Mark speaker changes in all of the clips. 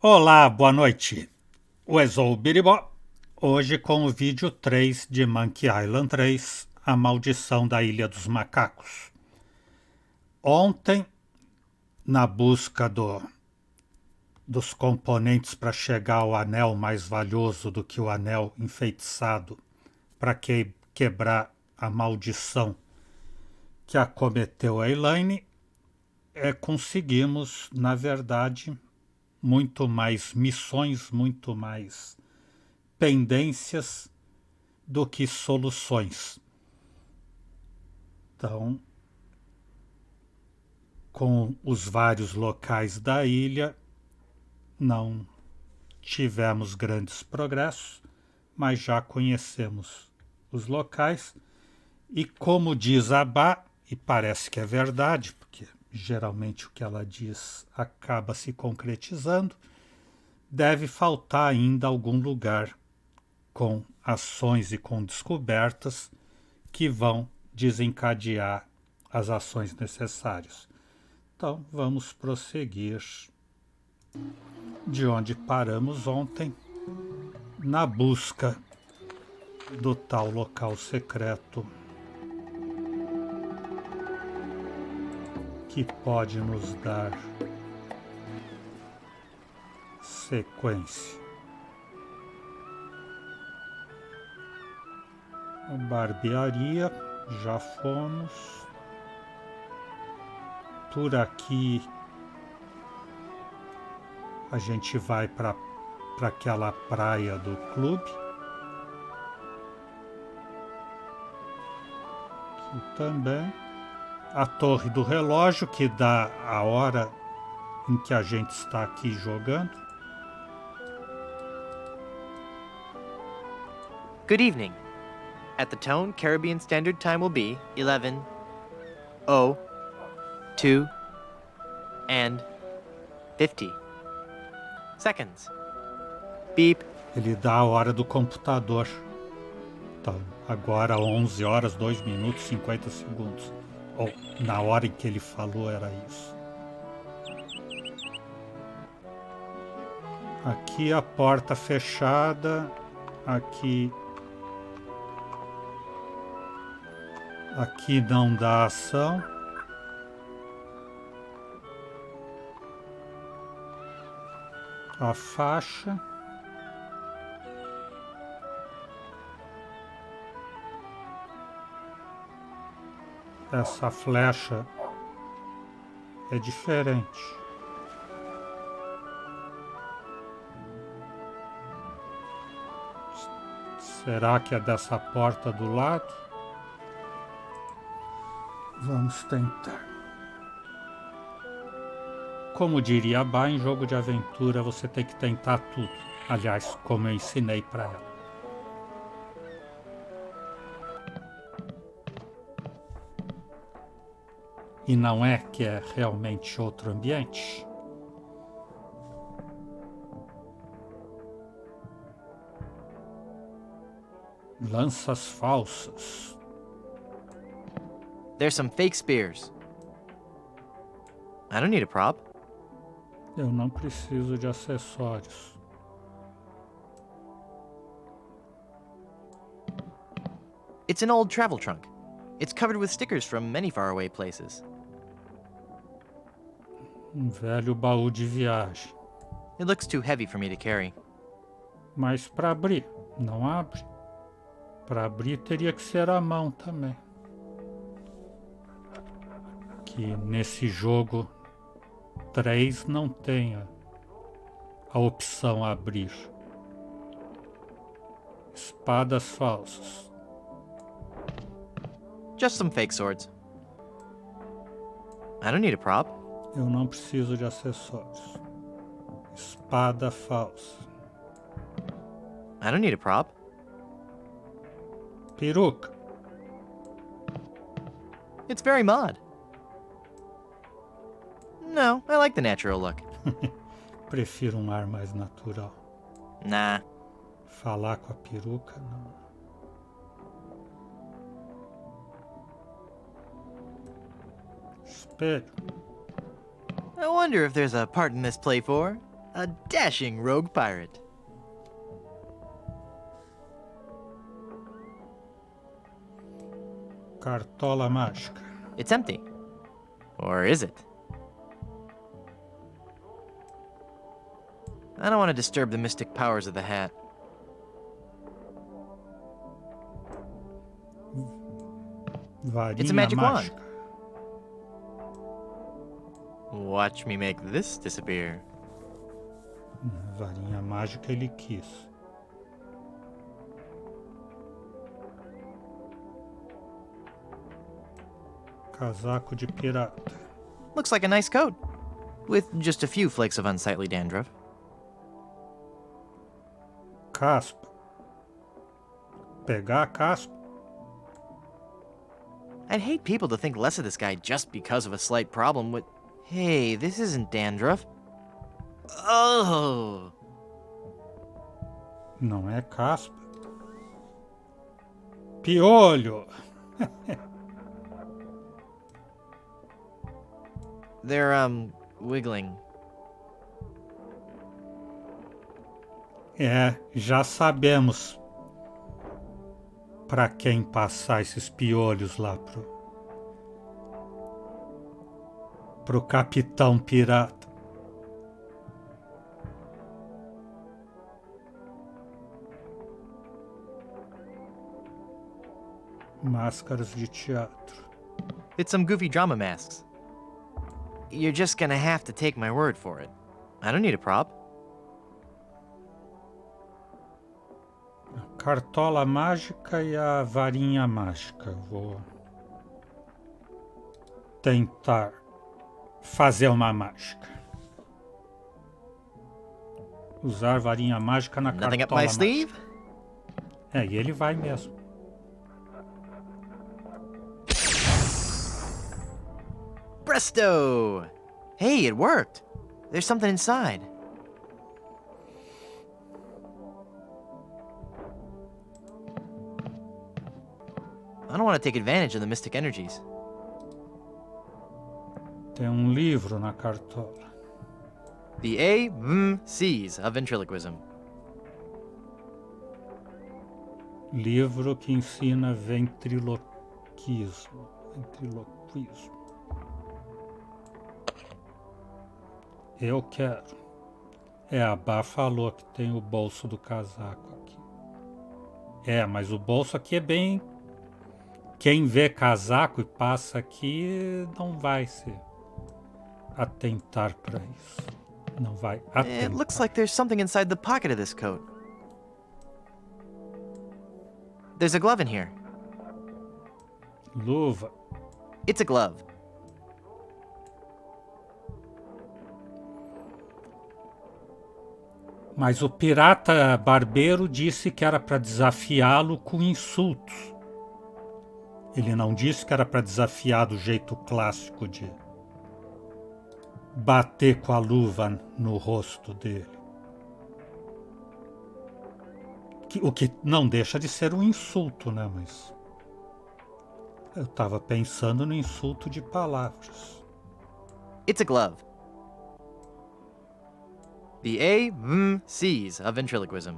Speaker 1: Olá, boa noite. O Exou Biribó, hoje com o vídeo 3 de Monkey Island 3, A Maldição da Ilha dos Macacos. Ontem, na busca dos componentes para chegar ao anel mais valioso do que o anel enfeitiçado para quebrar a maldição que acometeu a Elaine, conseguimos, na verdade, muito mais missões, muito mais pendências do que soluções. Então, com os vários locais da ilha, não tivemos grandes progressos, mas já conhecemos os locais. E como diz a Bá, e parece que é verdade, porque geralmente o que ela diz acaba se concretizando, deve faltar ainda algum lugar com ações e com descobertas que vão desencadear as ações necessárias. Então, vamos prosseguir de onde paramos ontem, na busca do tal local secreto que pode nos dar sequência. A barbearia, já fomos. Por aqui a gente vai para aquela praia do clube. Aqui também. A torre do relógio, que dá a hora em que a gente está aqui jogando.
Speaker 2: Good evening. At the tone, Caribbean Standard Time will be 11:02 and 50 seconds. Beep.
Speaker 1: Ele dá a hora do computador. Então, agora 11 horas, 2 minutos, 50 segundos. Ou, na hora em que ele falou, era isso. Aqui a porta fechada. Aqui não dá ação. A faixa. Essa flecha é diferente. Será que é dessa porta do lado? Vamos tentar. Como diria a Bá, em jogo de aventura você tem que tentar tudo. Aliás, como eu ensinei para ela. E não é que é realmente outro ambiente? Lanças falsas.
Speaker 2: There's some fake spears. I don't need a prop.
Speaker 1: Eu não preciso de acessórios.
Speaker 2: It's an old travel trunk. It's covered with stickers from many faraway places.
Speaker 1: Velho baú de viagem.
Speaker 2: It looks too heavy for me to carry.
Speaker 1: Mas para abrir, não abre. Para abrir teria que ser à mão também. Que nesse jogo 3 não tem a opção abrir. Espadas falsas.
Speaker 2: Just some fake swords. I don't need a prop.
Speaker 1: Eu não preciso de acessórios. Espada falsa.
Speaker 2: I don't need a prop.
Speaker 1: Peruca.
Speaker 2: It's very mod. No, I like the natural look.
Speaker 1: Prefiro um ar mais natural.
Speaker 2: Nah.
Speaker 1: Falar com a peruca, não. Espelho.
Speaker 2: I wonder if there's a part in this play for A dashing rogue pirate.
Speaker 1: Cartola mágica.
Speaker 2: It's empty. Or is it? I don't want to disturb the mystic powers of the hat.
Speaker 1: Varinha
Speaker 2: It's a magic wand.
Speaker 1: mágica.
Speaker 2: Watch me make this disappear.
Speaker 1: Varinha mágica ele quis. Casaco de pirata.
Speaker 2: Looks like a nice coat. With just a few flakes of unsightly dandruff.
Speaker 1: Caspa. Pegar a caspa.
Speaker 2: I'd hate people to think less of this guy just because of a slight problem with... Hey, this isn't dandruff. Oh!
Speaker 1: Não é caspa. Piolho.
Speaker 2: They're, wiggling.
Speaker 1: É, já sabemos para quem passar esses piolhos lá pro capitão pirata. Máscaras de teatro.
Speaker 2: It's some goofy drama masks. You're just gonna have to take my word for it. I don't need a prop.
Speaker 1: A cartola mágica e a varinha mágica. Vou tentar fazer uma mágica. Usar varinha mágica na
Speaker 2: Nothing up
Speaker 1: cartola
Speaker 2: my
Speaker 1: mágica.
Speaker 2: sleeve?
Speaker 1: É, e ele vai mesmo.
Speaker 2: Presto! Hey, it worked. There's something inside. I don't want to take advantage of the mystic energies.
Speaker 1: Tem livro na cartola.
Speaker 2: The A-M-C's of ventriloquism.
Speaker 1: Livro que ensina ventriloquismo. Ventriloquismo. Eu quero. É, a Bá falou que tem o bolso do casaco aqui. É, mas o bolso aqui é bem... Quem vê casaco e passa aqui não vai se atentar para isso. Não vai atentar.
Speaker 2: It looks like there's something inside the pocket of this coat. There's a glove in here.
Speaker 1: Luva.
Speaker 2: It's a glove.
Speaker 1: Mas o pirata barbeiro disse que era para desafiá-lo com insultos. Ele não disse que era para desafiar do jeito clássico de bater com a luva no rosto dele. O que não deixa de ser um insulto, né? Mas eu estava pensando no insulto de palavras.
Speaker 2: It's a glove. The A-M-C's of ventriloquism.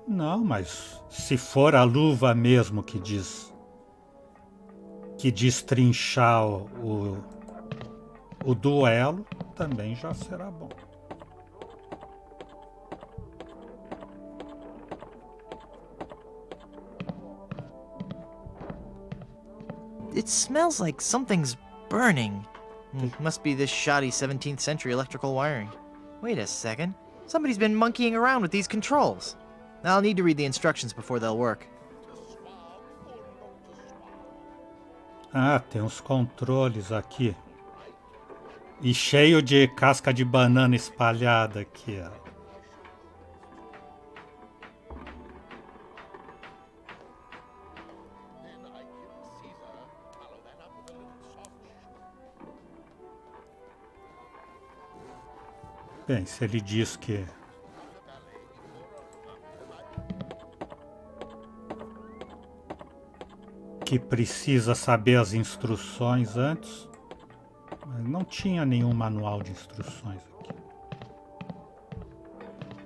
Speaker 1: Não, mas se for a luva mesmo que destrinchar o duelo, também já será bom.
Speaker 2: It smells like something's burning. Must be this shoddy 17th century electrical wiring. Wait a second. Somebody's been monkeying around with these controls. I'll need to read the instructions before they'll work.
Speaker 1: Ah, tem uns controles aqui. E cheio de casca de banana espalhada aqui, ó. Bem, se ele diz que precisa saber as instruções antes. Mas não tinha nenhum manual de instruções aqui.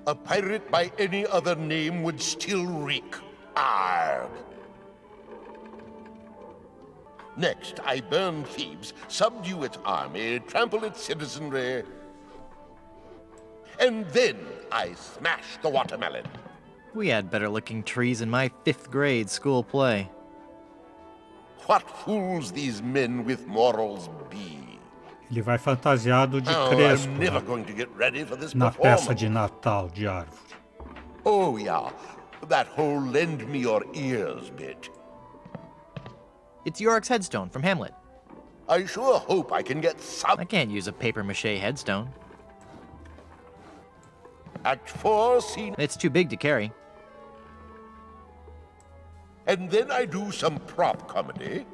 Speaker 3: A pirate by any other name would still reek. Arg. Next, I burn thieves, subdue its army, trample its citizenry, and then I smash the watermelon.
Speaker 2: We had better looking trees in my 5th grade school play.
Speaker 3: What fools these men with morals be.
Speaker 1: Ele vai fantasiado de
Speaker 3: Oh,
Speaker 1: crespo
Speaker 3: I'm never going to get ready for this
Speaker 1: na peça
Speaker 3: performance.
Speaker 1: de Natal de árvore.
Speaker 3: Oh, yeah. That whole lend me your ears bit.
Speaker 2: It's Yorick's headstone from Hamlet.
Speaker 3: I sure hope I can get some.
Speaker 2: I can't use a papier-mâché headstone.
Speaker 3: Act 4, scene.
Speaker 2: It's too big to carry.
Speaker 3: And then I do some prop comedy.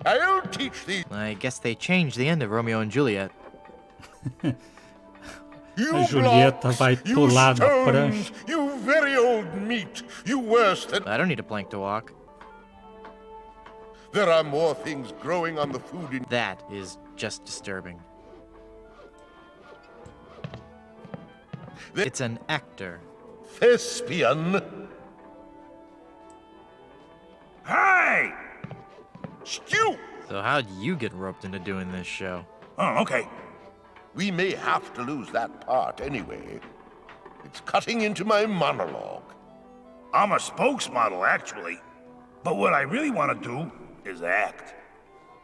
Speaker 3: I'll teach these.
Speaker 2: I guess they changed the end of Romeo and Juliet.
Speaker 3: You
Speaker 1: A Julieta
Speaker 3: blocks,
Speaker 1: vai
Speaker 3: you
Speaker 1: pular na
Speaker 3: stones,
Speaker 1: prancha.
Speaker 3: you very old meat, you worse than.
Speaker 2: I don't need a plank to walk.
Speaker 3: There are more things growing on the food in.
Speaker 2: That is just disturbing. It's an actor.
Speaker 3: Thespian.
Speaker 4: Hey!
Speaker 3: Stew!
Speaker 2: So how'd you get roped into doing this show?
Speaker 4: Oh, okay.
Speaker 3: We may have to lose that part anyway. It's cutting into my monologue.
Speaker 4: I'm a spokesmodel, actually. But what I really want to do is act.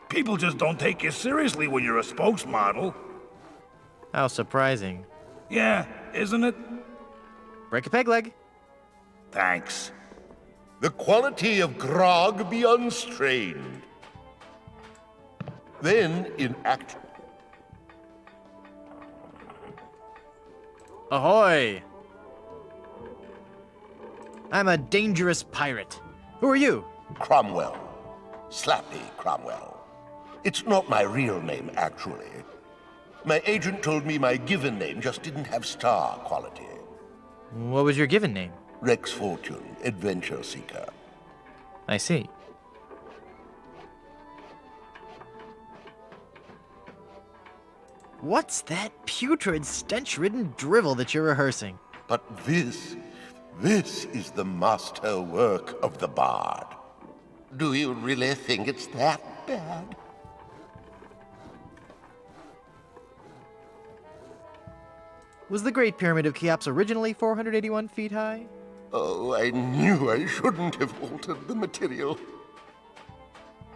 Speaker 4: People just don't take you seriously when you're a spokesmodel.
Speaker 2: How surprising.
Speaker 4: Yeah, isn't it?
Speaker 2: Break a peg leg.
Speaker 4: Thanks.
Speaker 3: The quality of grog be unstrained. Then, in Act.
Speaker 2: Ahoy! I'm a dangerous pirate. Who are you?
Speaker 3: Cromwell. Slappy Cromwell. It's not my real name, actually. My agent told me my given name just didn't have star quality.
Speaker 2: What was your given name?
Speaker 3: Rex Fortune, Adventure Seeker.
Speaker 2: I see. What's that putrid, stench-ridden drivel that you're rehearsing?
Speaker 3: But this is the master work of the bard. Do you really think it's that bad?
Speaker 2: Was the Great Pyramid of Cheops originally 481 feet high?
Speaker 3: Oh, I knew I shouldn't have altered the material.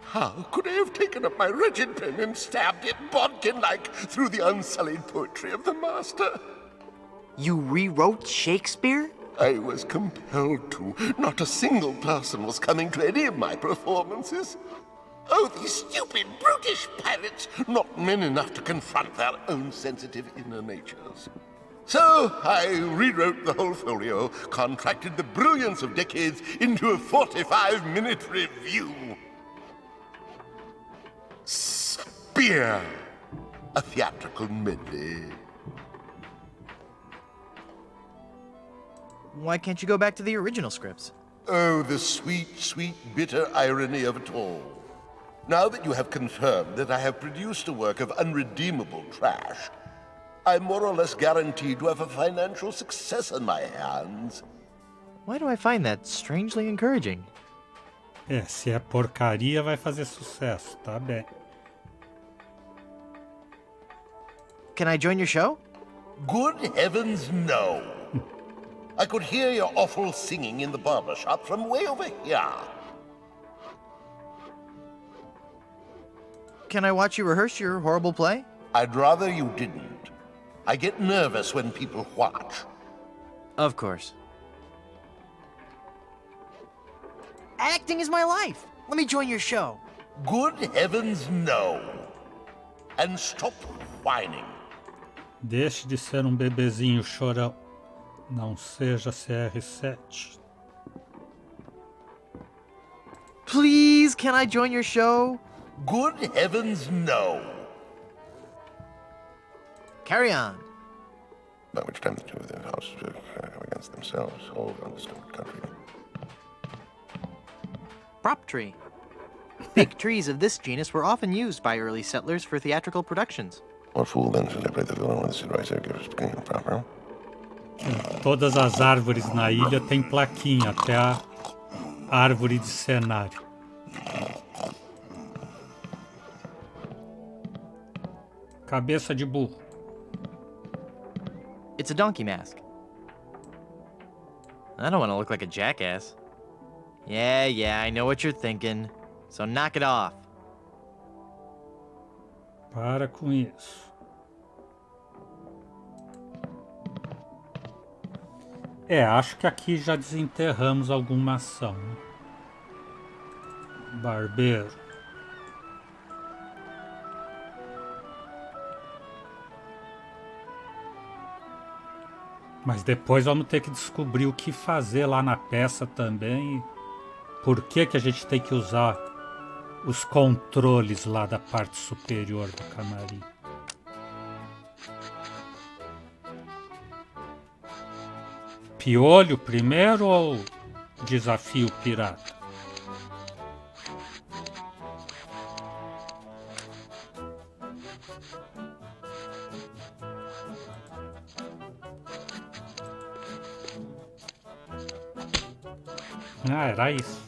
Speaker 3: How could I have taken up my wretched pen and stabbed it bodkin-like through the unsullied poetry of the master?
Speaker 2: You rewrote Shakespeare?
Speaker 3: I was compelled to. Not a single person was coming to any of my performances. Oh, these stupid, brutish pirates, not men enough to confront their own sensitive inner natures. So I rewrote the whole folio, contracted the brilliance of decades into a 45-minute review. Spear! A theatrical medley.
Speaker 2: Why can't you go back to the original scripts?
Speaker 3: Oh, the sweet, sweet, bitter irony of it all. Now that you have confirmed that I have produced a work of unredeemable trash, I'm more or less guaranteed to have a financial success on my hands.
Speaker 2: Why do I find that strangely encouraging?
Speaker 1: Se é porcaria, vai fazer sucesso, tá bem.
Speaker 2: Can I join your show?
Speaker 3: Good heavens, no. I could hear your awful singing in the barber shop from way over here.
Speaker 2: Can I watch you rehearse your horrible play?
Speaker 3: I'd rather you didn't. I get nervous when people watch.
Speaker 2: Of course. Acting is my life. Let me join your show.
Speaker 3: Good heavens, no. And stop whining.
Speaker 1: Deixe de ser bebezinho chorão. Não seja CR7.
Speaker 2: Please, can I join your show?
Speaker 3: Good heavens, no.
Speaker 2: Carry on.
Speaker 3: By which time the two of their houses against themselves, all understood country.
Speaker 2: prop tree. Fake trees of this genus were often used by early settlers for theatrical productions.
Speaker 3: What fool then should I play the villain when the supervisor gives being proper?
Speaker 1: Todas as árvores na ilha têm plaquinha, até a árvore de cenário. Cabeça de burro.
Speaker 2: It's a donkey mask. I don't want to look like a jackass. Yeah, I know what you're thinking. So knock it off.
Speaker 1: Para com isso. Acho que aqui já desenterramos alguma ação, né? Barbeiro. Mas depois vamos ter que descobrir o que fazer lá na peça também. Por que a gente tem que usar os controles lá da parte superior do camarim. Piolho primeiro ou desafio pirata? Era isso.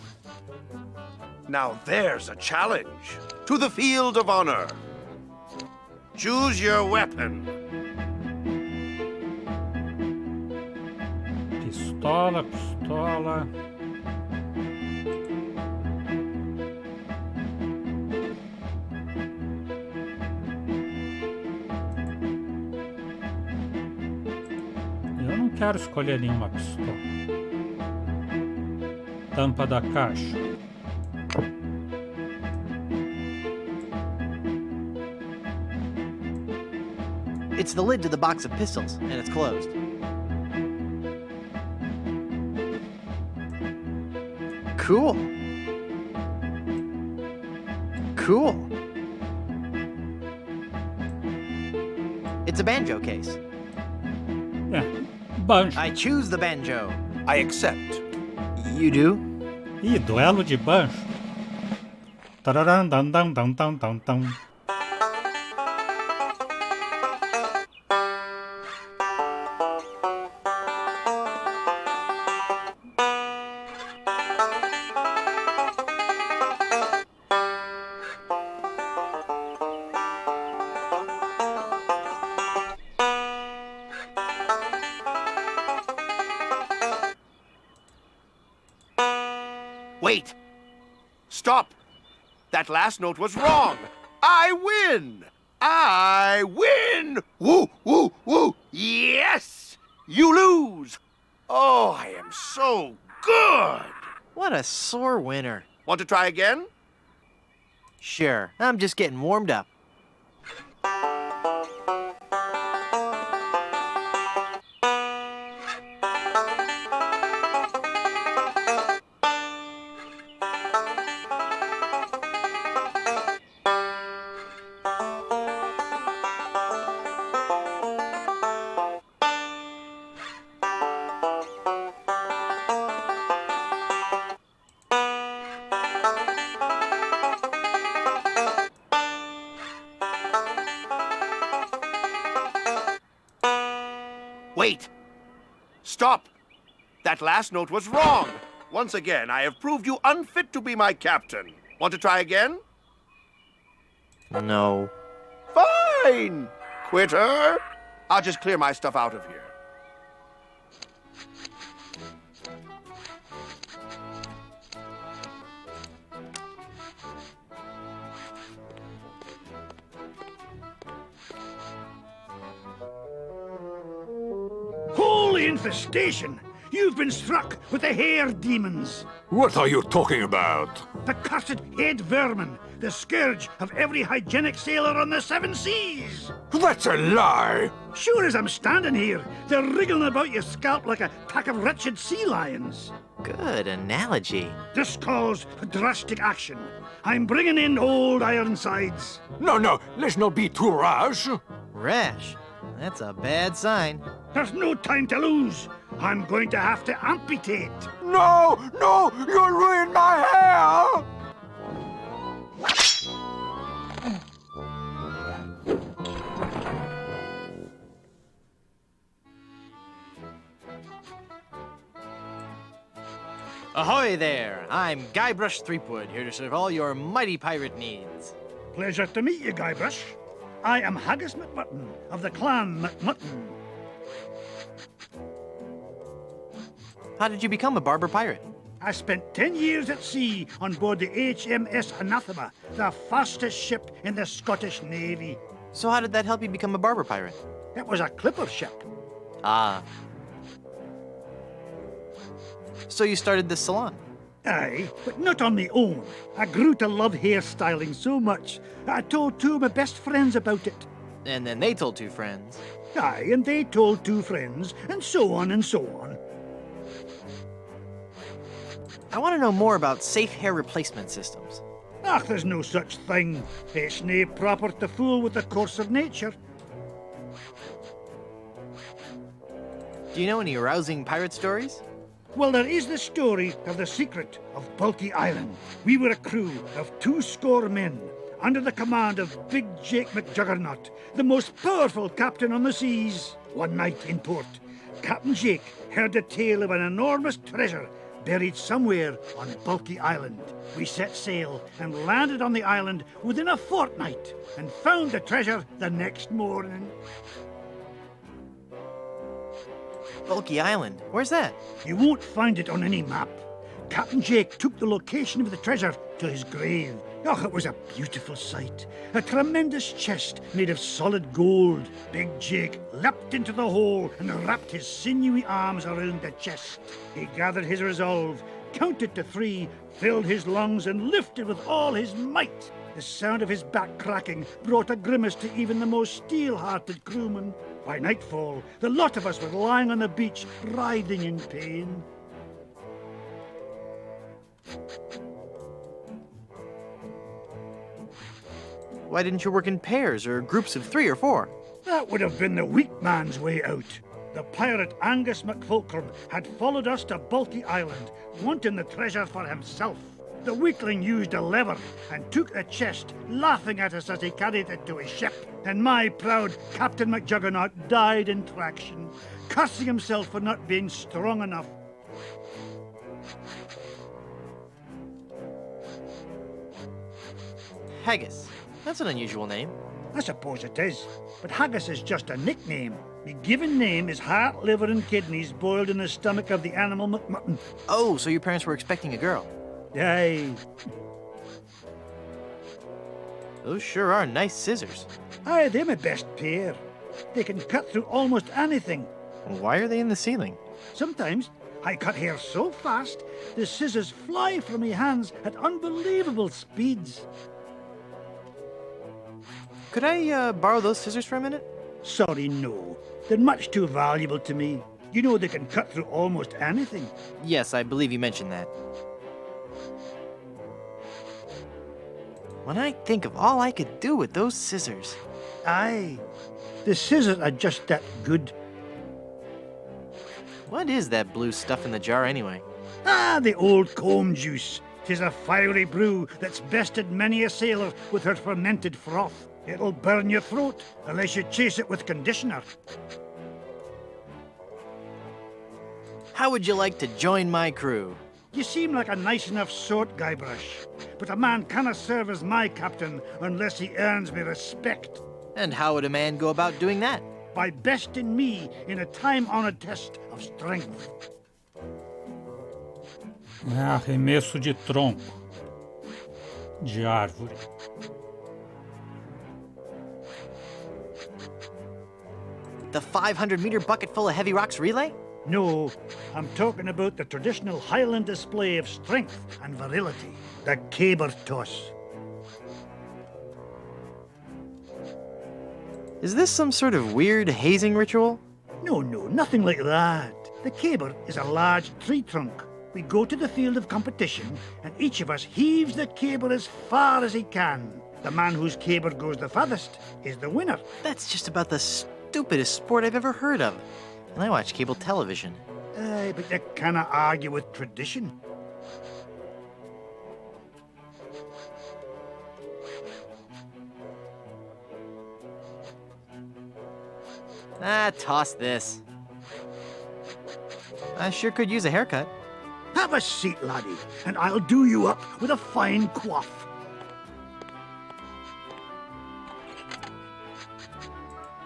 Speaker 5: Now there's a challenge. To the field of honor. Choose your weapon.
Speaker 1: Pistola, pistola. Eu não quero escolher nenhuma pistola. Tampa da caixa.
Speaker 2: It's the lid to the box of pistols, and it's closed. Cool. Cool. It's a banjo case.
Speaker 1: Banjo.
Speaker 2: I choose the banjo.
Speaker 5: I accept.
Speaker 2: You do?
Speaker 1: Ih, duelo de banjo. Tararam, dam, dam, dam, dam, dam, dam.
Speaker 5: Wait! Stop! That last note was wrong! I win! I win! Woo, woo, woo! Yes! You lose! Oh, I am so good!
Speaker 2: What a sore winner.
Speaker 5: Want to try again?
Speaker 2: Sure, I'm just getting warmed up.
Speaker 5: Wait! Stop! That last note was wrong! Once again, I have proved you unfit to be my captain. Want to try again?
Speaker 2: No.
Speaker 5: Fine! Quitter! I'll just clear my stuff out of here.
Speaker 4: Holy infestation! You've been struck with the hair demons.
Speaker 6: What are you talking about?
Speaker 4: The cursed head vermin, the scourge of every hygienic sailor on the seven seas.
Speaker 6: That's a lie!
Speaker 4: Sure as I'm standing here, they're wriggling about your scalp like a pack of wretched sea lions.
Speaker 2: Good analogy.
Speaker 4: This calls for drastic action. I'm bringing in old Ironsides.
Speaker 6: No, let's not be too rash.
Speaker 2: Rash. That's a bad sign.
Speaker 4: There's no time to lose. I'm going to have to amputate.
Speaker 6: No, you'll ruin my hair!
Speaker 2: Ahoy there! I'm Guybrush Threepwood, here to serve all your mighty pirate needs.
Speaker 7: Pleasure to meet you, Guybrush. I am Haggis McMutton of the clan McMutton.
Speaker 2: How did you become a barber pirate?
Speaker 7: I spent 10 years at sea on board the HMS Anathema, the fastest ship in the Scottish Navy.
Speaker 2: So how did that help you become a barber pirate?
Speaker 7: It was a clipper ship.
Speaker 2: Ah. So you started this salon?
Speaker 7: Aye, but not on my own. I grew to love hairstyling so much, I told two of my best friends about it.
Speaker 2: And then they told two friends.
Speaker 7: Aye, and they told two friends, and so on and so on.
Speaker 2: I want to know more about safe hair replacement systems.
Speaker 7: Ach, there's no such thing. It's nae proper to fool with the course of nature.
Speaker 2: Do you know any arousing pirate stories?
Speaker 7: Well, there is the story of the secret of Bulky Island. We were a crew of 200 men, under the command of Big Jake McJuggernaut, the most powerful captain on the seas. One night in port, Captain Jake heard the tale of an enormous treasure buried somewhere on Bulky Island. We set sail and landed on the island within a fortnight and found the treasure the next morning.
Speaker 2: Bulky Island, where's that?
Speaker 7: You won't find it on any map. Captain Jake took the location of the treasure to his grave. Oh, it was a beautiful sight. A tremendous chest made of solid gold. Big Jake leapt into the hole and wrapped his sinewy arms around the chest. He gathered his resolve, counted to 3, filled his lungs, and lifted with all his might. The sound of his back cracking brought a grimace to even the most steel-hearted crewman. By nightfall, the lot of us were lying on the beach, writhing in pain.
Speaker 2: Why didn't you work in pairs or groups of 3 or 4?
Speaker 7: That would have been the weak man's way out. The pirate Angus MacFulcrum had followed us to Bulky Island, wanting the treasure for himself. The weakling used a lever and took the chest, laughing at us as he carried it to his ship. And my proud Captain McJuggernaut died in traction, cursing himself for not being strong enough.
Speaker 2: Haggis. That's an unusual name.
Speaker 7: I suppose it is, but Haggis is just a nickname. The given name is heart, liver, and kidneys boiled in the stomach of the animal McMutton.
Speaker 2: Oh, so your parents were expecting a girl.
Speaker 7: Aye.
Speaker 2: Those sure are nice scissors.
Speaker 7: Aye, they're my best pair. They can cut through almost anything.
Speaker 2: Why are they in the ceiling?
Speaker 7: Sometimes I cut hair so fast, the scissors fly from my hands at unbelievable speeds.
Speaker 2: Could I borrow those scissors for a minute?
Speaker 7: Sorry, no. They're much too valuable to me. You know they can cut through almost anything.
Speaker 2: Yes, I believe you mentioned that. When I think of all I could do with those scissors.
Speaker 7: Aye. The scissors are just that good.
Speaker 2: What is that blue stuff in the jar anyway?
Speaker 7: Ah, the old comb juice. 'Tis a fiery brew that's bested many a sailor with her fermented froth. It'll burn your throat unless you chase it with conditioner.
Speaker 2: How would you like to join my crew?
Speaker 7: You seem like a nice enough sort, Guybrush, but a man cannot serve as my captain unless he earns me respect.
Speaker 2: And how would a man go about doing that?
Speaker 7: By besting me in a time-honored test of strength.
Speaker 1: É arremesso de tronco, de árvore.
Speaker 2: The 500-meter bucket full of heavy rocks relay?
Speaker 7: No, I'm talking about the traditional Highland display of strength and virility, the caber toss.
Speaker 2: Is this some sort of weird hazing ritual?
Speaker 7: No, nothing like that. The caber is a large tree trunk. We go to the field of competition, and each of us heaves the caber as far as he can. The man whose caber goes the farthest is the winner.
Speaker 2: That's just about the stupidest sport I've ever heard of. And I watch cable television.
Speaker 7: Aye, but you cannot argue with tradition.
Speaker 2: Ah, toss this. I sure could use a haircut.
Speaker 7: Have a seat, laddie, and I'll do you up with a fine coif.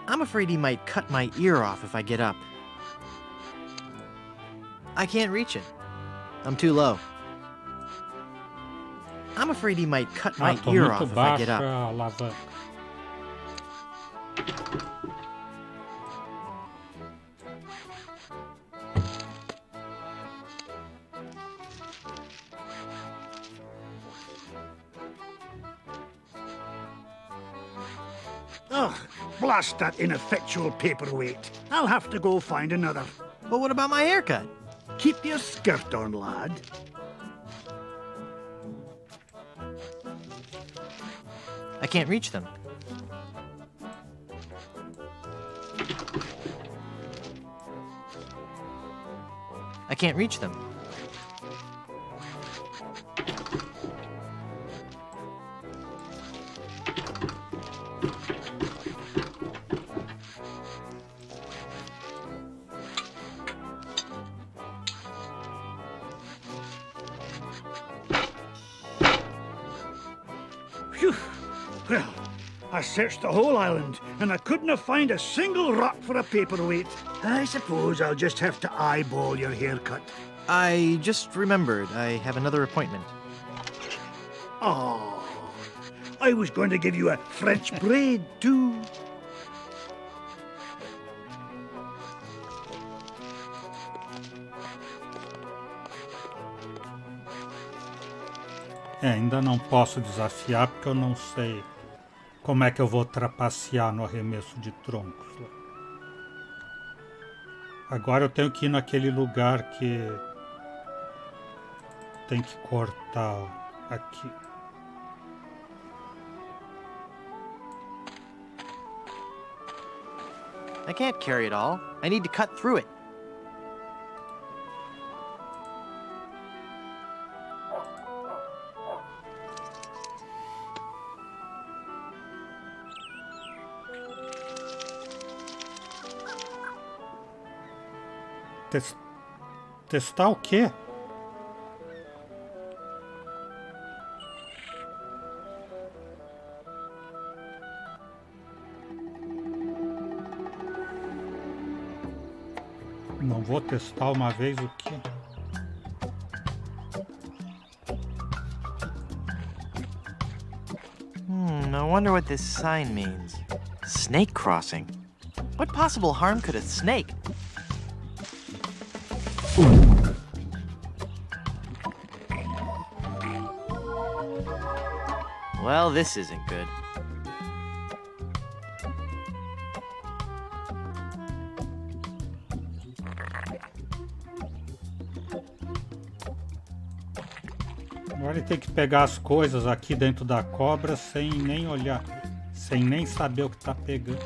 Speaker 2: I'm afraid he might cut my ear off if I get up. I can't reach it. I'm too low. I'm afraid he might cut my
Speaker 1: tô
Speaker 2: ear
Speaker 1: muito
Speaker 2: off if I get
Speaker 1: baixa
Speaker 2: up.
Speaker 1: a alavanca.
Speaker 7: Ugh, blast that ineffectual paperweight. I'll have to go find another.
Speaker 2: But what about my haircut?
Speaker 7: Keep your skirt on, lad.
Speaker 2: I can't reach them. I can't reach them.
Speaker 7: Phew. Well, I searched the whole island, and I couldn't find a single rock for a paperweight. I suppose I'll just have to eyeball your haircut.
Speaker 2: I just remembered I have another appointment.
Speaker 7: Oh, I was going to give you a French braid, too.
Speaker 1: Ainda não posso desafiar porque eu não sei como é que eu vou trapacear no arremesso de troncos. Agora eu tenho que ir naquele lugar que tem que cortar aqui.
Speaker 2: I can't carry it all. I need to cut through it.
Speaker 1: Testar o quê? Não vou testar uma vez o quê?
Speaker 2: I wonder what this sign means. Snake crossing. What possible harm could a snake? Well, this isn't good.
Speaker 1: Agora ele tem que pegar as coisas aqui dentro da cobra sem nem olhar, sem nem saber o que tá pegando.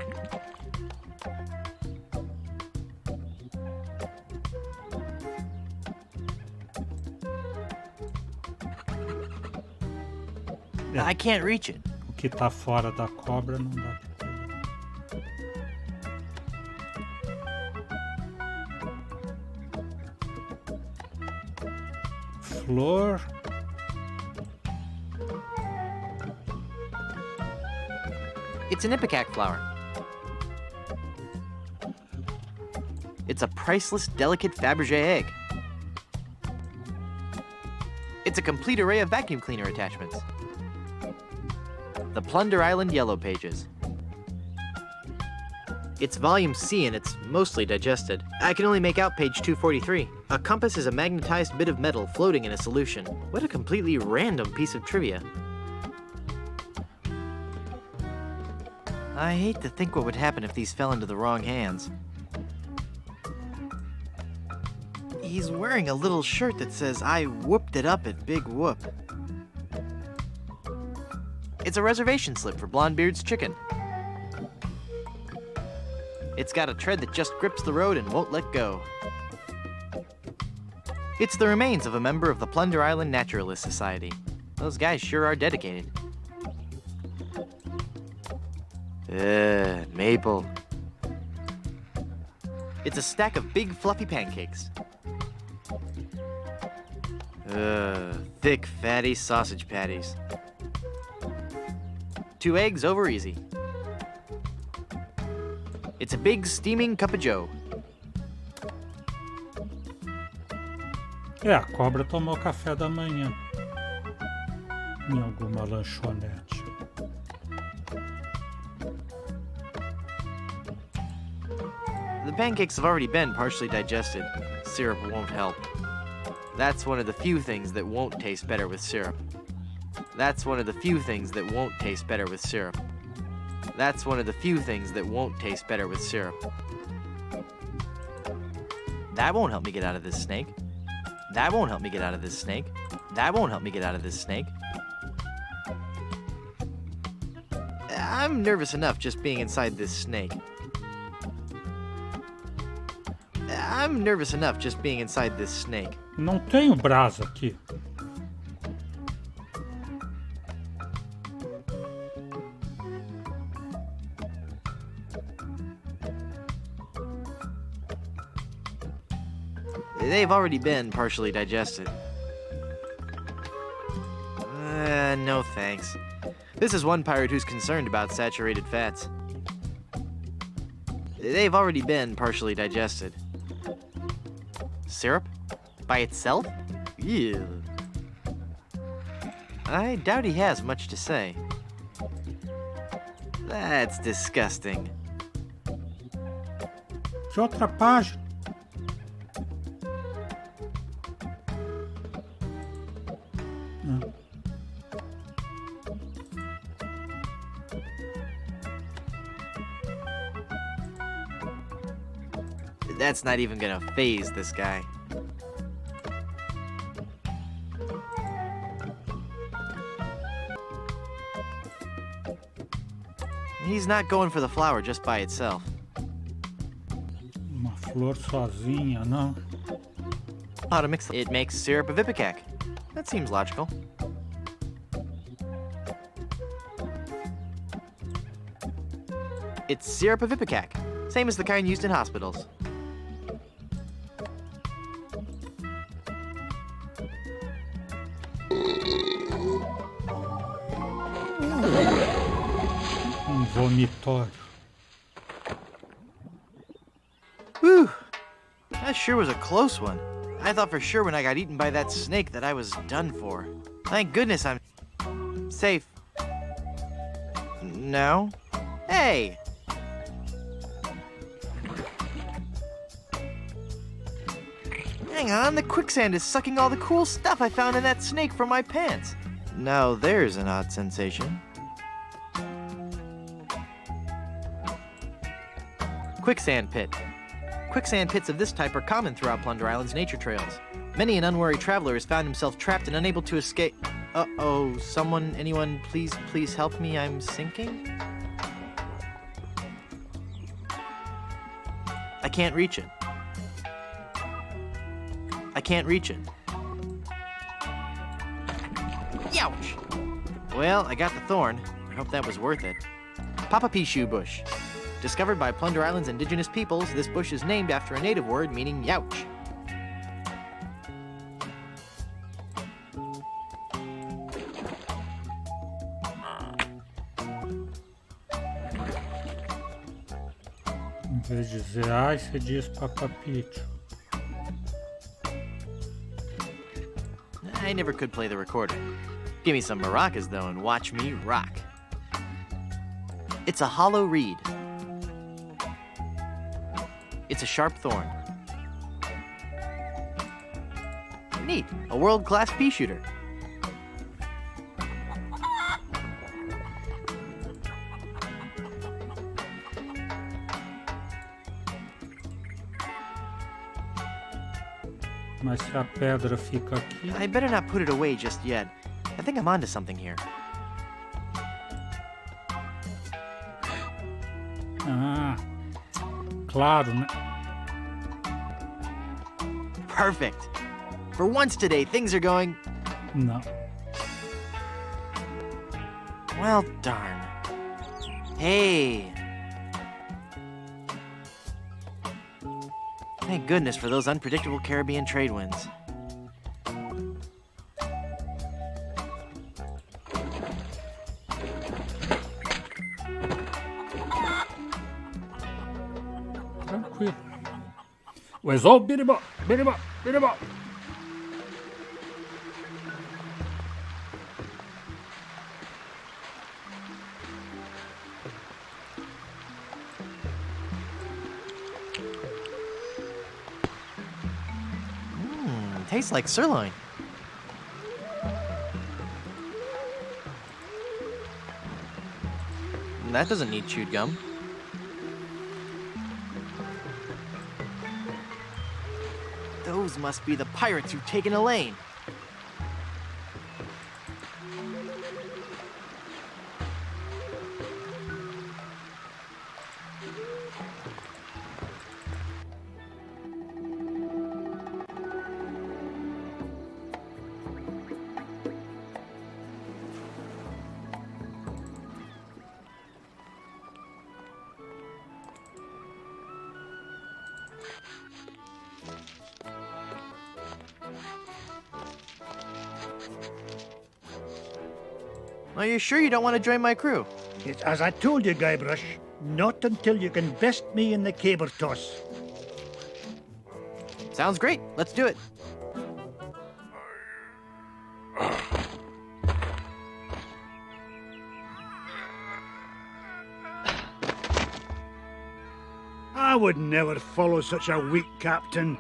Speaker 2: I can't reach it.
Speaker 1: O que tá fora da cobra não dá pra pegar. Flor.
Speaker 2: It's an ipecac flower. It's a priceless, delicate Fabergé egg. It's a complete array of vacuum cleaner attachments. The Plunder Island Yellow Pages. It's volume C and it's mostly digested. I can only make out page 243. A compass is a magnetized bit of metal floating in a solution. What a completely random piece of trivia. I hate to think what would happen if these fell into the wrong hands. He's wearing a little shirt that says, "I whooped it up at Big Whoop." It's a reservation slip for Blondebeard's Chicken. It's got a tread that just grips the road and won't let go. It's the remains of a member of the Plunder Island Naturalist Society. Those guys sure are dedicated. Maple. It's a stack of big fluffy pancakes. Thick, fatty sausage patties. 2 eggs over easy. It's a big, steaming cup of joe.
Speaker 1: A cobra tomou café da manhã em alguma lanchonete.
Speaker 2: The pancakes have already been partially digested. Syrup won't help. That's one of the few things that won't taste better with syrup. That's one of the few things that won't taste better with syrup. That's one of the few things that won't taste better with syrup. That won't help me get out of this snake. That won't help me get out of this snake. That won't help me get out of this snake. I'm nervous enough just being inside this snake. I'm nervous enough just being inside this snake.
Speaker 1: Não tenho brasa aqui.
Speaker 2: They've already been partially digested. No thanks. This is one pirate who's concerned about saturated fats. They've already been partially digested. Syrup? By itself? Ew. I doubt he has much to say. That's disgusting.
Speaker 1: Que outra página?
Speaker 2: That's not even gonna faze this guy. He's not going for the flower just by itself.
Speaker 1: Uma flor sozinha, não?
Speaker 2: How to mix it? It makes syrup of ipecac. That seems logical. It's syrup of ipecac, same as the kind used in hospitals.
Speaker 1: Vomitório.
Speaker 2: Whew! That sure was a close one. I thought for sure when I got eaten by that snake that I was done for. Thank goodness I'm safe. No? Hey! Hang on, the quicksand is sucking all the cool stuff I found in that snake from my pants. Now there's an odd sensation. Quicksand Pit. Quicksand pits of this type are common throughout Plunder Island's nature trails. Many an unwary traveler has found himself trapped and unable to escape. Uh-oh, anyone, please help me, I'm sinking? I can't reach it. I can't reach it. Youch! Well, I got the thorn. I hope that was worth it. Papa Pishu Bush. Discovered by Plunder Island's indigenous peoples, this bush is named after a native word meaning youch.
Speaker 1: Em vez de dizer ai, você diz papapício.
Speaker 2: I never could play the recorder. Give me some maracas, though, and watch me rock. It's a hollow reed. It's a sharp thorn. Neat. A world-class pea shooter.
Speaker 1: Mas se a pedra fica aqui...
Speaker 2: I better not put it away just yet. I think I'm onto something here.
Speaker 1: Ah, claro, né?
Speaker 2: Perfect. For once today, things are going...
Speaker 1: Não.
Speaker 2: Well, darn. Hey. Thank goodness for those unpredictable Caribbean trade winds.
Speaker 1: tranquilo. Where's old Biriba? Biriba! Biriba!
Speaker 2: Tastes like sirloin. That doesn't need chewed gum. Those must be the pirates who've taken Elaine. Are you sure you don't want to join my crew?
Speaker 7: It's as I told you, Guybrush, not until you can best me in the caber toss.
Speaker 2: Sounds great. Let's do it.
Speaker 7: I would never follow such a weak captain.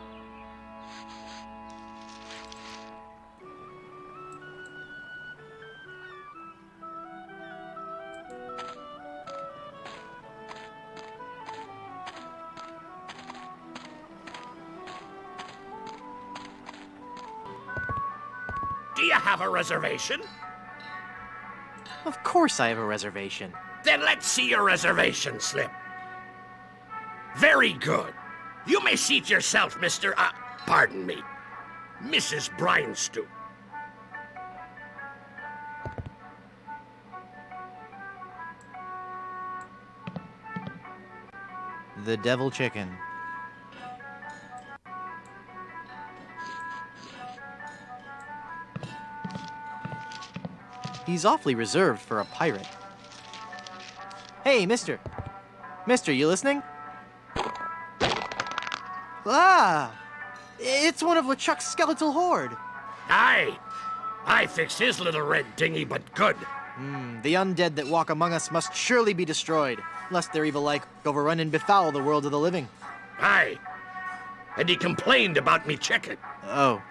Speaker 8: Do you have a reservation?
Speaker 2: Of course I have a reservation.
Speaker 8: Then let's see your reservation slip. Very good. You may seat yourself, pardon me, Mrs. Brindstoop.
Speaker 2: The devil chicken. He's awfully reserved for a pirate. Hey, mister. Mister, you listening? Ah! It's one of LeChuck's skeletal horde.
Speaker 8: Aye. I fixed his little red dinghy, but good.
Speaker 2: The undead that walk among us must surely be destroyed, lest their evil like overrun and befoul the world of the living.
Speaker 8: Aye. And he complained about me chicken.
Speaker 2: Oh.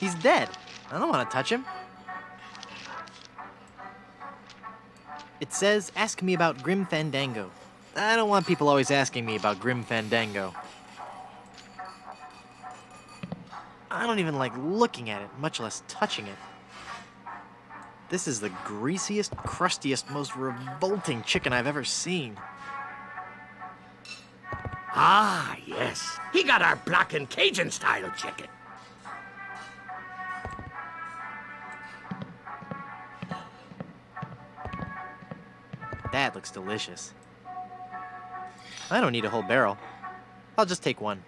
Speaker 2: He's dead. I don't want to touch him. It says, ask me about Grim Fandango. I don't want people always asking me about Grim Fandango. I don't even like looking at it, much less touching it. This is the greasiest, crustiest, most revolting chicken I've ever seen.
Speaker 8: Ah, yes. He got our black and Cajun style chicken.
Speaker 2: That looks delicious. I don't need a whole barrel. I'll just take one.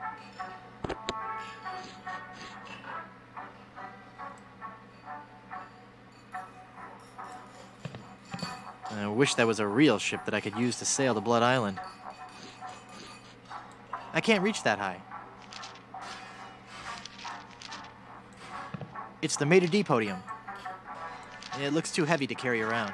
Speaker 2: I wish that was a real ship that I could use to sail to Blood Island. I can't reach that high. It's the Maitre D' podium. It looks too heavy to carry around.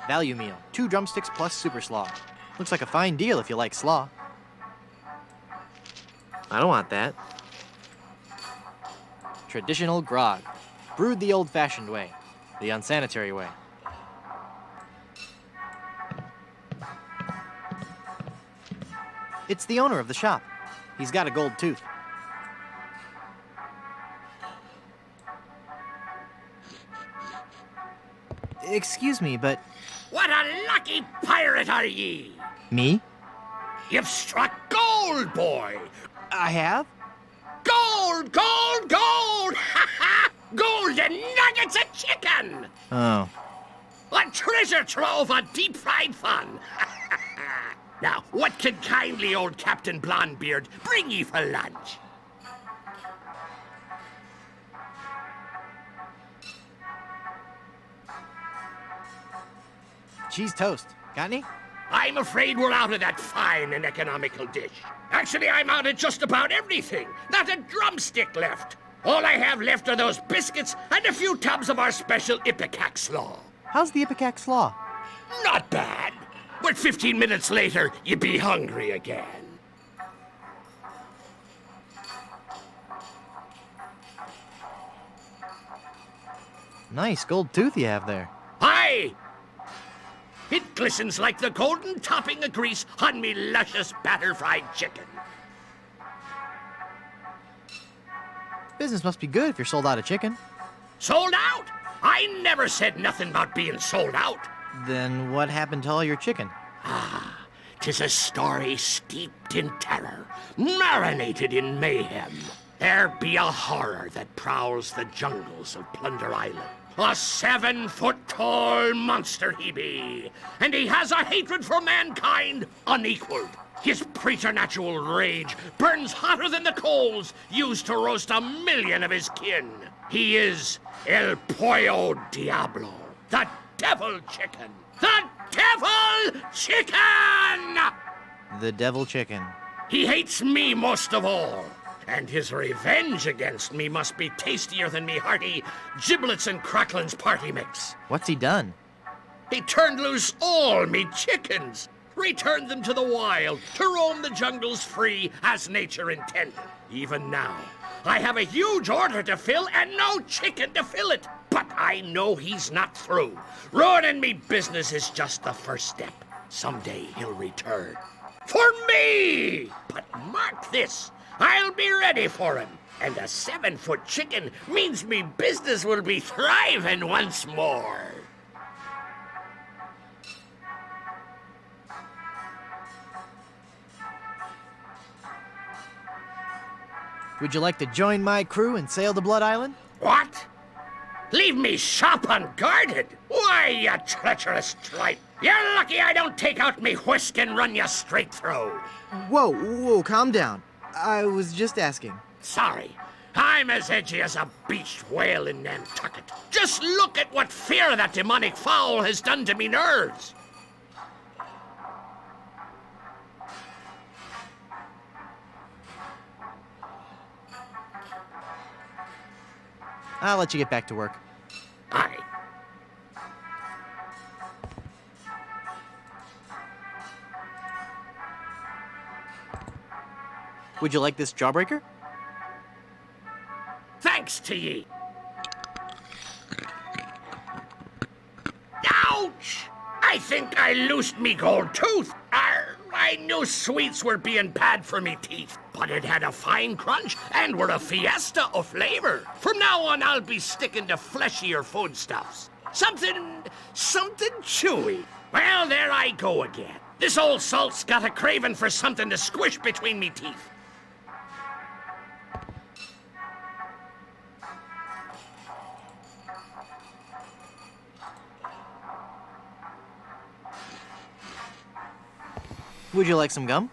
Speaker 2: Value meal. 2 drumsticks plus super slaw. Looks like a fine deal if you like slaw. I don't want that. Traditional grog. Brewed the old-fashioned way. The unsanitary way. It's the owner of the shop. He's got a gold tooth. Excuse me, but...
Speaker 8: What a lucky pirate are ye!
Speaker 2: Me?
Speaker 8: You've struck gold, boy!
Speaker 2: I have?
Speaker 8: Gold, gold, gold! Ha ha! Golden nuggets of chicken!
Speaker 2: Oh.
Speaker 8: A treasure trove of deep-fried fun. Now, what can kindly old Captain Blondebeard bring ye for lunch?
Speaker 2: Cheese toast. Got any?
Speaker 8: I'm afraid we're out of that fine and economical dish. Actually, I'm out of just about everything. Not a drumstick left. All I have left are those biscuits and a few tubs of our special Ipecac slaw.
Speaker 2: How's the Ipecac slaw?
Speaker 8: Not bad. But 15 minutes later, you'd be hungry again.
Speaker 2: Nice gold tooth you have there.
Speaker 8: Aye! It glistens like the golden topping of grease on me luscious batter-fried chicken.
Speaker 2: Business must be good if you're sold out of chicken.
Speaker 8: Sold out? I never said nothing about being sold out.
Speaker 2: Then what happened to all your chicken?
Speaker 8: 'Tis a story steeped in terror, marinated in mayhem. There be a horror that prowls the jungles of Plunder Island. A 7-foot-tall monster he be, and he has a hatred for mankind unequaled. His preternatural rage burns hotter than the coals used to roast 1,000,000 of his kin. He is El Pollo Diablo, the devil chicken. The devil chicken!
Speaker 2: The devil chicken.
Speaker 8: He hates me most of all. And his revenge against me must be tastier than me hearty giblets and cracklins party mix.
Speaker 2: What's he done?
Speaker 8: He turned loose all me chickens, returned them to the wild to roam the jungles free as nature intended. Even now, I have a huge order to fill and no chicken to fill it. But I know he's not through. Ruining me business is just the first step. Someday he'll return. For me! But mark this. I'll be ready for him, and a 7-foot chicken means me business will be thriving once more.
Speaker 2: Would you like to join my crew and sail to Blood Island?
Speaker 8: What? Leave me shop unguarded? Why, you treacherous tripe! You're lucky I don't take out me whisk and run you straight through.
Speaker 2: Whoa, calm down. I was just asking.
Speaker 8: Sorry, I'm as edgy as a beached whale in Nantucket. Just look at what fear of that demonic fowl has done to me nerves.
Speaker 2: I'll let you get back to work.
Speaker 8: Aye.
Speaker 2: Would you like this jawbreaker?
Speaker 8: Thanks to ye. Ouch! I think I loosed me gold tooth. I knew sweets were being bad for me teeth, but it had a fine crunch and were a fiesta of flavor. From now on, I'll be sticking to fleshier foodstuffs. Something chewy. Well, there I go again. This old salt's got a craving for something to squish between me teeth.
Speaker 2: Would you like some gum?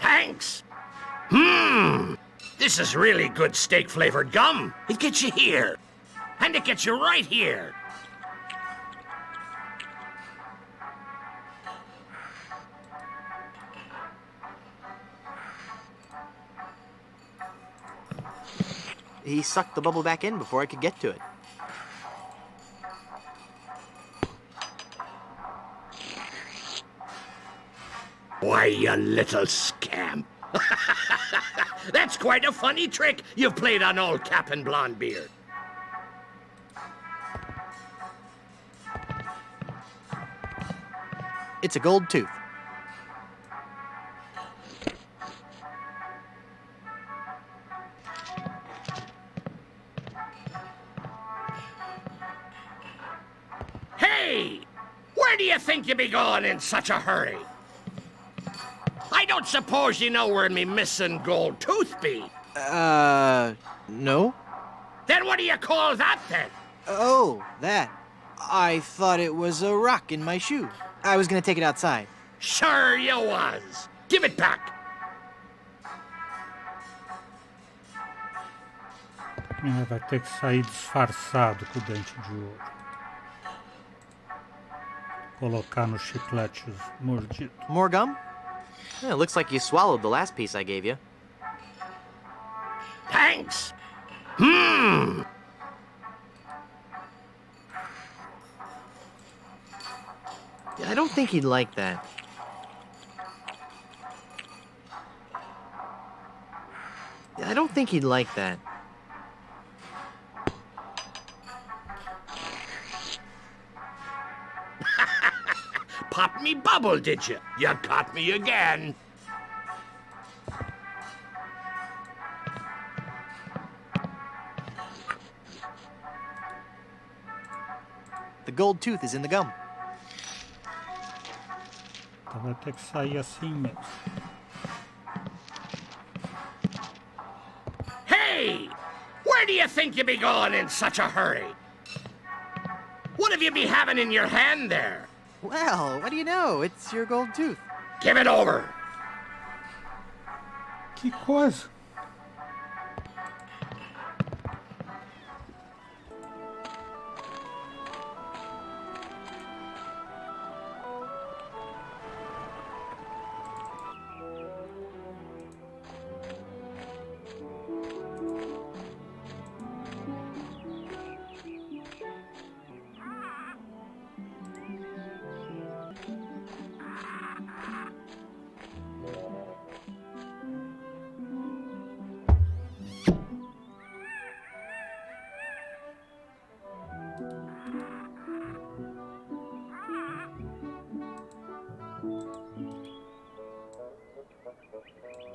Speaker 8: Thanks. This is really good steak-flavored gum. It gets you here. And it gets you right here.
Speaker 2: He sucked the bubble back in before I could get to it.
Speaker 8: Why, you little scamp. That's quite a funny trick you've played on old Captain Blondebeard.
Speaker 2: It's a gold tooth.
Speaker 8: Hey! Where do you think you be going in such a hurry? I don't suppose you know where me missing gold tooth be.
Speaker 2: No?
Speaker 8: Then what do you call that then?
Speaker 2: Oh, that. I thought it was a rock in my shoe. I was gonna take it outside.
Speaker 8: Sure you was. Give it back.
Speaker 1: Vai ter que sair disfarçado com o dente de ouro. Colocar no chiclete mordido.
Speaker 2: More gum? Yeah, it looks like you swallowed the last piece I gave you.
Speaker 8: Thanks.
Speaker 2: I don't think he'd like that. I don't think he'd like that.
Speaker 8: Pop me bubble, did you? You caught me again.
Speaker 2: The gold tooth is in the gum.
Speaker 1: Então vai ter que sair assim mesmo.
Speaker 8: Hey! Where do you think you be going in such a hurry? What have you be having in your hand there?
Speaker 2: Well, what do you know? It's your gold tooth.
Speaker 8: Give it over.
Speaker 1: Que coisa!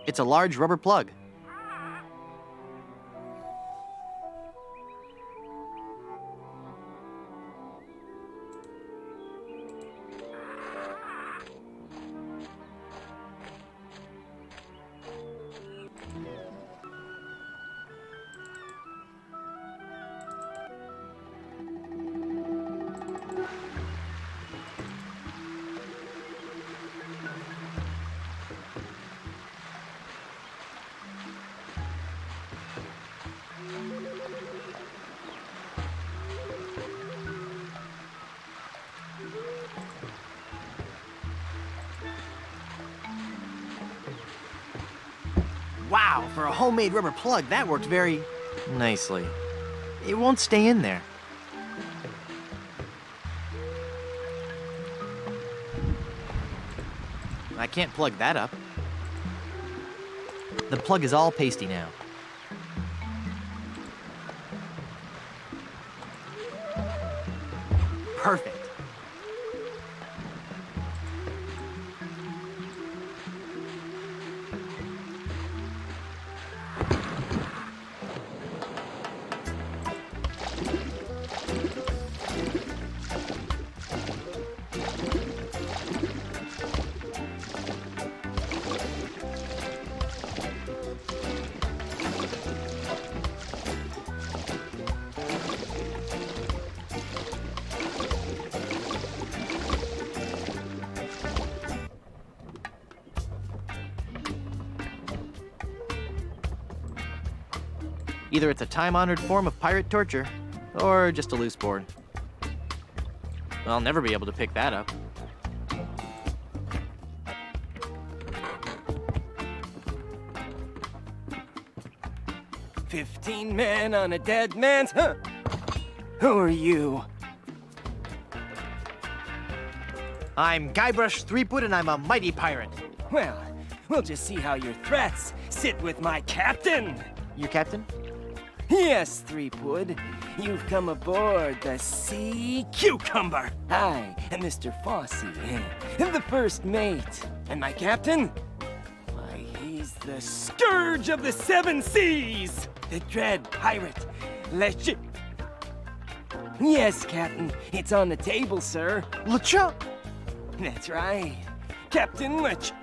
Speaker 2: It's a large rubber plug. Wow, for a homemade rubber plug, that worked very nicely. It won't stay in there. I can't plug that up. The plug is all pasty now. Perfect. Either it's a time-honored form of pirate torture, or just a loose board. I'll never be able to pick that up.
Speaker 9: "15 men on a dead man's... Huh. Who are you?"
Speaker 2: I'm Guybrush Threepwood, and I'm a mighty pirate.
Speaker 9: Well, we'll just see how your threats sit with my captain.
Speaker 2: Your captain?
Speaker 9: Yes, Threepwood. You've come aboard the Sea Cucumber. I am Mr. Fossey, the first mate. And my captain? Why, he's the scourge of the 7 seas. The dread pirate, LeChuck. Yes, Captain. It's on the table, sir.
Speaker 2: LeChuck!
Speaker 9: That's right. Captain LeChuck.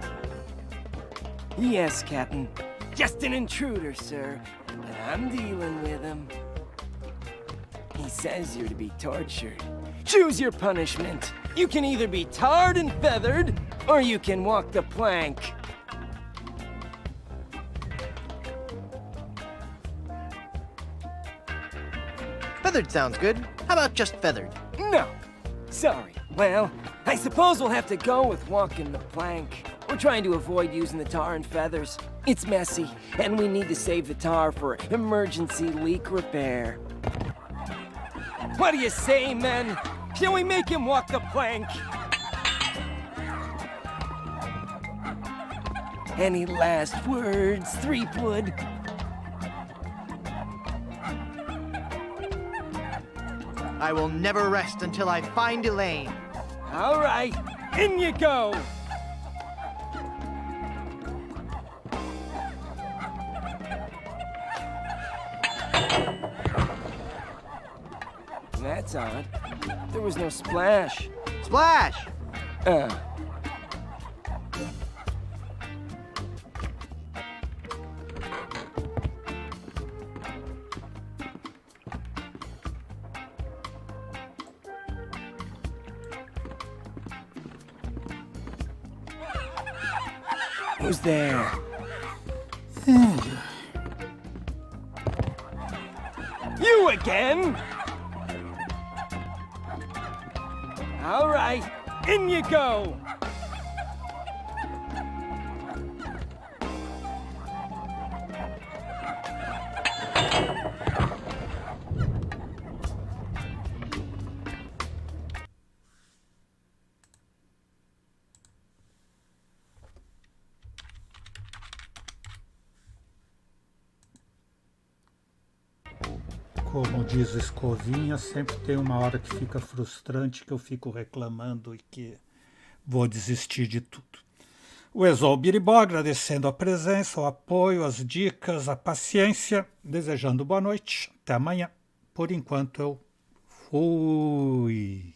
Speaker 9: Yes, Captain. Just an intruder, sir. But I'm dealing with him. He says you're to be tortured. Choose your punishment. You can either be tarred and feathered, or you can walk the plank.
Speaker 2: Feathered sounds good. How about just feathered?
Speaker 9: No. Sorry. Well, I suppose we'll have to go with walking the plank. We're trying to avoid using the tar and feathers. It's messy, and we need to save the tar for emergency leak repair. What do you say, men? Shall we make him walk the plank? Any last words, Threepwood?
Speaker 2: I will never rest until I find Elaine.
Speaker 9: All right, in you go. That's odd. There was no splash.
Speaker 2: Splash!
Speaker 9: Who's there? You again? All right, in you go.
Speaker 1: Como diz o Escovinha, sempre tem uma hora que fica frustrante, que eu fico reclamando e que vou desistir de tudo. O Exol Biribó agradecendo a presença, o apoio, as dicas, a paciência, desejando boa noite. Até amanhã. Por enquanto eu fui.